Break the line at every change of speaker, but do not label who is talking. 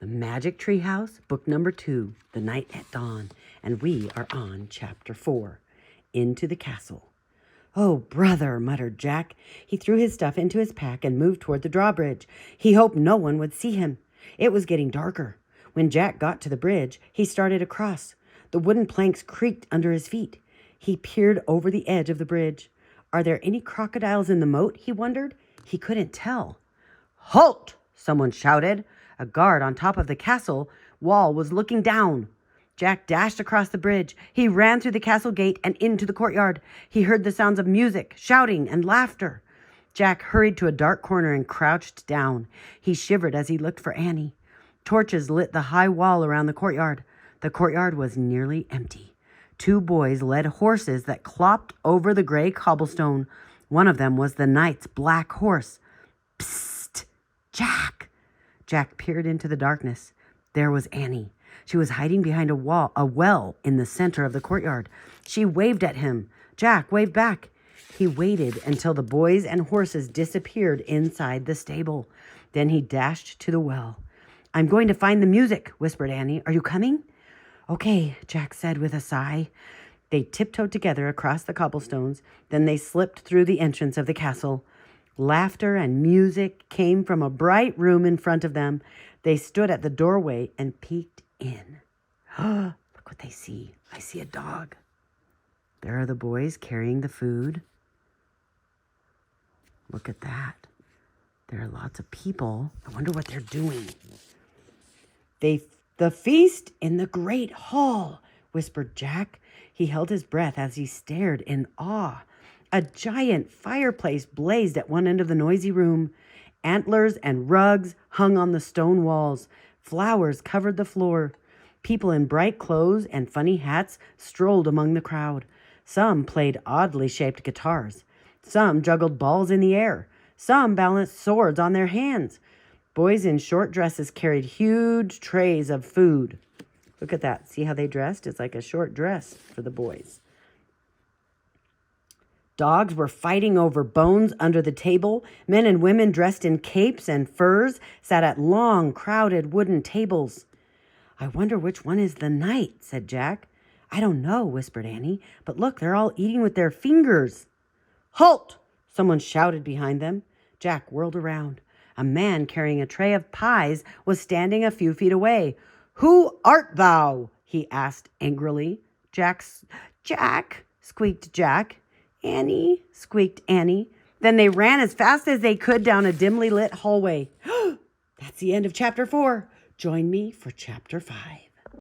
The Magic Tree House, book number 2, The Night at Dawn, and we are on chapter 4, Into the Castle. "Oh, brother," muttered Jack. He threw his stuff into his pack and moved toward the drawbridge. He hoped no one would see him. It was getting darker. When Jack got to the bridge, he started across. The wooden planks creaked under his feet. He peered over the edge of the bridge. Are there any crocodiles in the moat, he wondered? He couldn't tell. "Halt!" someone shouted. A guard on top of the castle wall was looking down. Jack dashed across the bridge. He ran through the castle gate and into the courtyard. He heard the sounds of music, shouting, and laughter. Jack hurried to a dark corner and crouched down. He shivered as he looked for Annie. Torches lit the high wall around the courtyard. The courtyard was nearly empty. 2 boys led horses that clopped over the gray cobblestone. One of them was the knight's black horse. "Psst, Jack!" Jack peered into the darkness. There was Annie. She was hiding behind a well in the center of the courtyard. She waved at him. Jack waved back. He waited until the boys and horses disappeared inside the stable. Then he dashed to the well. "I'm going to find the music," whispered Annie. "Are you coming?" "Okay," Jack said with a sigh. They tiptoed together across the cobblestones. Then they slipped through the entrance of the castle. Laughter and music came from a bright room in front of them. They stood at the doorway and peeked in. Look what they see. I see a dog. There are the boys carrying the food. Look at that. There are lots of people. I wonder what they're doing. The feast in the great hall," whispered Jack. He held his breath as he stared in awe. A giant fireplace blazed at one end of the noisy room. Antlers and rugs hung on the stone walls. Flowers covered the floor. People in bright clothes and funny hats strolled among the crowd. Some played oddly shaped guitars. Some juggled balls in the air. Some balanced swords on their hands. Boys in short dresses carried huge trays of food. Look at that. See how they dressed? It's like a short dress for the boys. Dogs were fighting over bones under the table. Men and women dressed in capes and furs sat at long, crowded wooden tables. "I wonder which one is the knight," said Jack. "I don't know," whispered Annie. "But look, they're all eating with their fingers." "Halt!" someone shouted behind them. Jack whirled around. A man carrying a tray of pies was standing a few feet away. "Who art thou?" he asked angrily. Jack, squeaked Jack. "Annie," squeaked Annie. Then they ran as fast as they could down a dimly lit hallway. That's the end of chapter 4. Join me for chapter 5.